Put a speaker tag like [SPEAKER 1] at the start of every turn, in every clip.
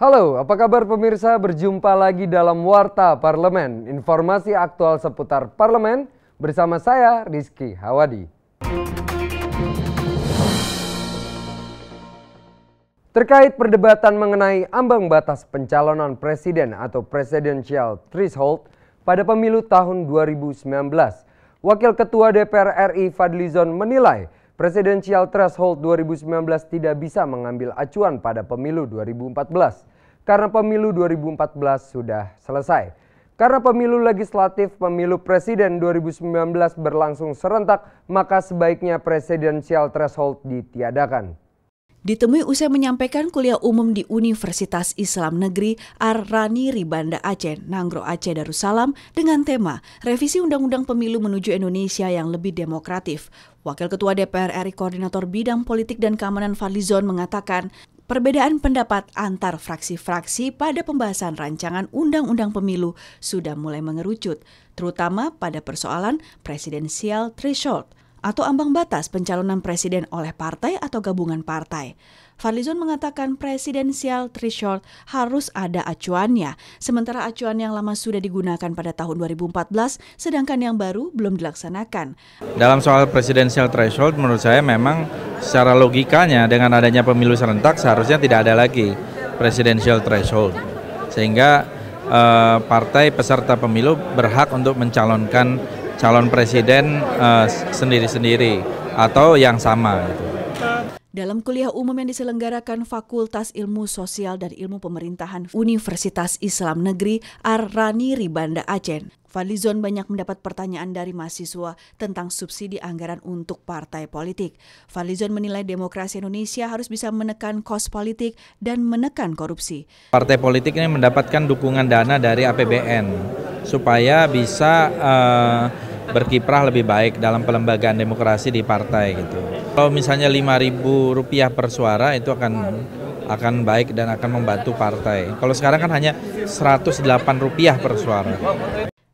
[SPEAKER 1] Halo, apa kabar pemirsa? Berjumpa lagi dalam Warta Parlemen, informasi aktual seputar parlemen bersama saya Rizky Hawadi. Terkait perdebatan mengenai ambang batas pencalonan presiden atau presidential threshold pada pemilu tahun 2019, Wakil Ketua DPR RI Fadlizon menilai Presidential Threshold 2019 tidak bisa mengambil acuan pada pemilu 2014 karena pemilu 2014 sudah selesai. Karena pemilu legislatif, pemilu presiden 2019 berlangsung serentak, maka sebaiknya Presidential Threshold ditiadakan.
[SPEAKER 2] Ditemui usai menyampaikan kuliah umum di Universitas Islam Negeri Ar-Rani Ribanda Aceh, Nanggro Aceh Darussalam dengan tema Revisi Undang-Undang Pemilu Menuju Indonesia yang Lebih Demokratif. Wakil Ketua DPR RI Koordinator Bidang Politik dan Keamanan Fadlizon mengatakan perbedaan pendapat antar fraksi-fraksi pada pembahasan rancangan Undang-Undang Pemilu sudah mulai mengerucut, terutama pada persoalan Presidential Threshold atau ambang batas pencalonan presiden oleh partai atau gabungan partai. Fadlizon mengatakan presidensial threshold harus ada acuannya, sementara acuan yang lama sudah digunakan pada tahun 2014, sedangkan yang baru belum dilaksanakan.
[SPEAKER 3] Dalam soal presidensial threshold, menurut saya memang secara logikanya dengan adanya pemilu serentak seharusnya tidak ada lagi presidensial threshold. Sehingga partai peserta pemilu berhak untuk mencalonkan calon presiden sendiri-sendiri atau yang sama.
[SPEAKER 2] Dalam kuliah umum yang diselenggarakan Fakultas Ilmu Sosial dan Ilmu Pemerintahan Universitas Islam Negeri Ar-Rani Ribanda Aceh, Fadlizon banyak mendapat pertanyaan dari mahasiswa tentang subsidi anggaran untuk partai politik. Fadlizon menilai demokrasi Indonesia harus bisa menekan kos politik dan menekan korupsi. Partai politik ini mendapatkan dukungan dana dari APBN supaya bisa berkiprah lebih baik dalam pelembagaan demokrasi di partai gitu. Kalau misalnya Rp5.000 per suara itu akan baik dan akan membantu partai. Kalau sekarang kan hanya Rp108 per suara.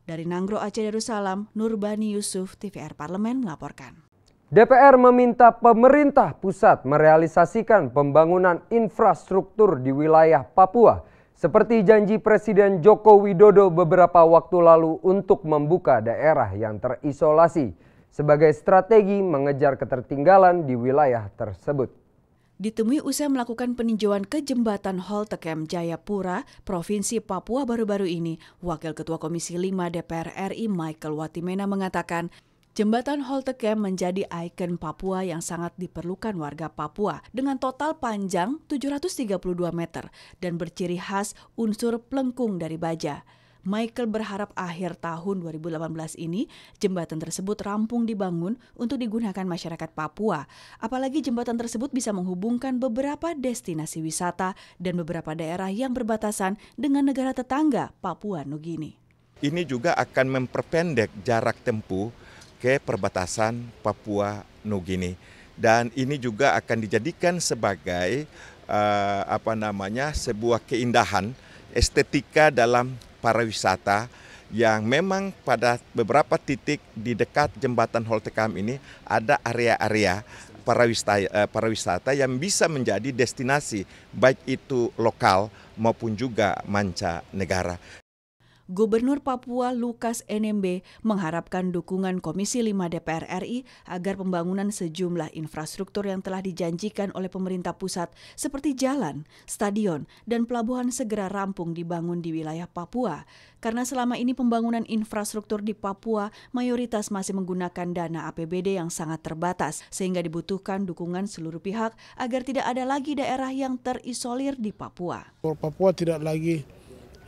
[SPEAKER 2] Dari Nanggro Aceh Darussalam, Nurbani Yusuf, TVR Parlemen melaporkan.
[SPEAKER 1] DPR meminta pemerintah pusat merealisasikan pembangunan infrastruktur di wilayah Papua seperti janji Presiden Joko Widodo beberapa waktu lalu untuk membuka daerah yang terisolasi sebagai strategi mengejar ketertinggalan di wilayah tersebut.
[SPEAKER 2] Ditemui usai melakukan peninjauan ke jembatan Holtecam Jayapura, Provinsi Papua baru-baru ini, Wakil Ketua Komisi 5 DPR RI Michael Watimena mengatakan, jembatan Holtecam menjadi ikon Papua yang sangat diperlukan warga Papua dengan total panjang 732 meter dan berciri khas unsur plengkung dari baja. Michael berharap akhir tahun 2018 ini jembatan tersebut rampung dibangun untuk digunakan masyarakat Papua. Apalagi jembatan tersebut bisa menghubungkan beberapa destinasi wisata dan beberapa daerah yang berbatasan dengan negara tetangga Papua Nugini.
[SPEAKER 4] Ini juga akan memperpendek jarak tempuh ke perbatasan Papua Nugini, dan ini juga akan dijadikan sebagai sebuah keindahan estetika dalam pariwisata yang memang pada beberapa titik di dekat jembatan Holtecam ini ada area-area pariwisata yang bisa menjadi destinasi baik itu lokal maupun juga mancanegara.
[SPEAKER 2] Gubernur Papua Lukas NMB mengharapkan dukungan Komisi 5 DPR RI agar pembangunan sejumlah infrastruktur yang telah dijanjikan oleh pemerintah pusat seperti jalan, stadion, dan pelabuhan segera rampung dibangun di wilayah Papua. Karena selama ini pembangunan infrastruktur di Papua mayoritas masih menggunakan dana APBD yang sangat terbatas sehingga dibutuhkan dukungan seluruh pihak agar tidak ada lagi daerah yang terisolir di Papua.
[SPEAKER 5] Papua tidak lagi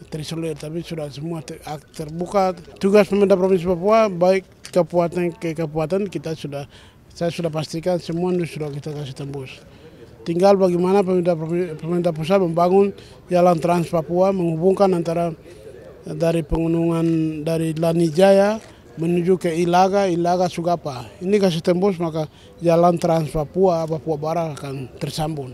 [SPEAKER 5] terisolir, tapi sudah semua terbuka. Tugas pemerintah Provinsi Papua baik kabupaten ke kabupaten saya sudah pastikan semua sudah kita kasih tembus. Tinggal bagaimana pemerintah pusat membangun jalan Trans Papua menghubungkan antara dari pegunungan dari Lanijaya menuju ke Ilaga Sugapa. Ini kasih tembus maka jalan Trans Papua Barat akan tersambung.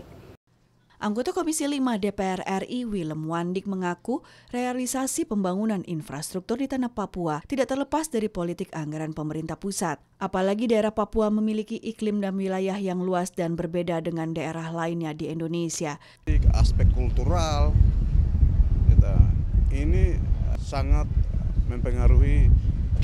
[SPEAKER 2] Anggota Komisi 5 DPR RI Willem Wandik mengaku realisasi pembangunan infrastruktur di tanah Papua tidak terlepas dari politik anggaran pemerintah pusat. Apalagi daerah Papua memiliki iklim dan wilayah yang luas dan berbeda dengan daerah lainnya di Indonesia.
[SPEAKER 6] Aspek kultural ini sangat mempengaruhi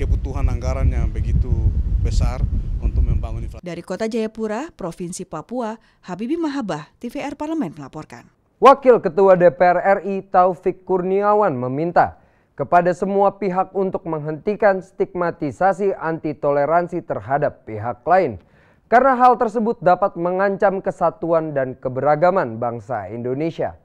[SPEAKER 6] kebutuhan anggaran yang begitu besar untuk membangun infrastruktur.
[SPEAKER 2] Dari Kota Jayapura, Provinsi Papua, Habibie Mahabah, TVR Parlemen melaporkan.
[SPEAKER 1] Wakil Ketua DPR RI Taufik Kurniawan meminta kepada semua pihak untuk menghentikan stigmatisasi anti toleransi terhadap pihak lain, karena hal tersebut dapat mengancam kesatuan dan keberagaman bangsa Indonesia.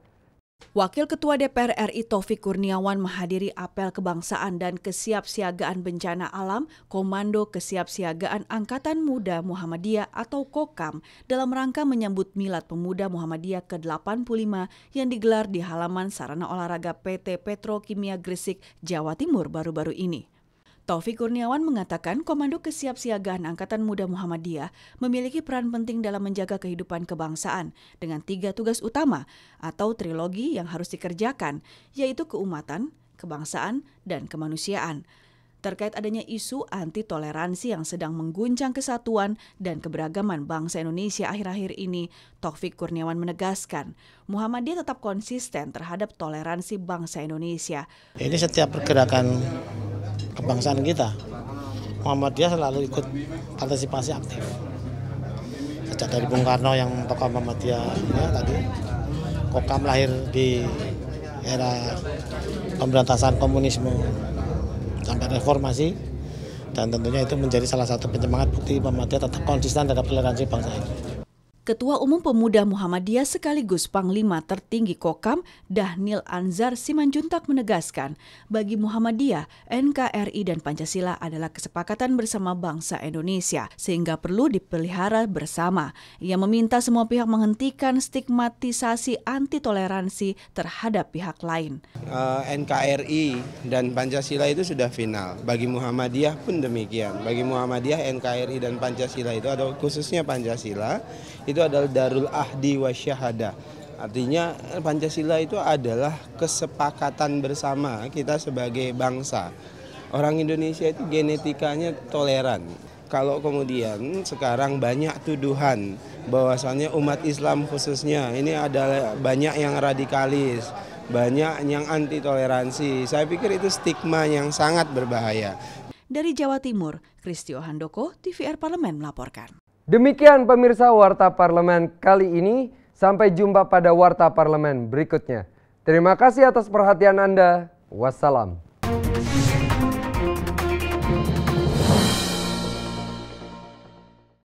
[SPEAKER 2] Wakil Ketua DPR RI Taufik Kurniawan menghadiri apel kebangsaan dan kesiapsiagaan bencana alam Komando Kesiapsiagaan Angkatan Muda Muhammadiyah atau KOKAM dalam rangka menyambut Milad Pemuda Muhammadiyah ke-85 yang digelar di halaman Sarana Olahraga PT Petrokimia Gresik, Jawa Timur baru-baru ini. Taufik Kurniawan mengatakan Komando Kesiapsiagaan Angkatan Muda Muhammadiyah memiliki peran penting dalam menjaga kehidupan kebangsaan dengan 3 tugas utama atau trilogi yang harus dikerjakan, yaitu keumatan, kebangsaan, dan kemanusiaan. Terkait adanya isu anti toleransi yang sedang mengguncang kesatuan dan keberagaman bangsa Indonesia akhir-akhir ini, Taufik Kurniawan menegaskan Muhammadiyah tetap konsisten terhadap toleransi bangsa Indonesia.
[SPEAKER 7] Ini setiap pergerakan kebangsaan kita, Muhammadiyah selalu ikut partisipasi aktif. Sejak dari Bung Karno yang tokoh Muhammadiyah tadi, KOKAM lahir di era pemberantasan komunisme sampai reformasi, dan tentunya itu menjadi salah satu penyemangat bukti Muhammadiyah tetap konsisten terhadap toleransi bangsa ini.
[SPEAKER 2] Ketua Umum Pemuda Muhammadiyah sekaligus Panglima Tertinggi KOKAM, Dhanil Anzar Simanjuntak menegaskan, bagi Muhammadiyah, NKRI dan Pancasila adalah kesepakatan bersama bangsa Indonesia, sehingga perlu dipelihara bersama. Ia meminta semua pihak menghentikan stigmatisasi anti toleransi terhadap pihak lain.
[SPEAKER 8] NKRI dan Pancasila itu sudah final. Bagi Muhammadiyah pun demikian. Bagi Muhammadiyah, NKRI dan Pancasila itu, atau khususnya Pancasila, itu adalah darul ahdi wa syahadah. Artinya Pancasila itu adalah kesepakatan bersama kita sebagai bangsa. Orang Indonesia itu genetikanya toleran. Kalau kemudian sekarang banyak tuduhan bahwasannya umat Islam khususnya ini adalah banyak yang radikalis, banyak yang anti toleransi. Saya pikir itu stigma yang sangat berbahaya.
[SPEAKER 2] Dari Jawa Timur, Kristio Handoko, TVR Parlemen melaporkan.
[SPEAKER 1] Demikian pemirsa Warta Parlemen kali ini, sampai jumpa pada Warta Parlemen berikutnya. Terima kasih atas perhatian Anda. Wassalam.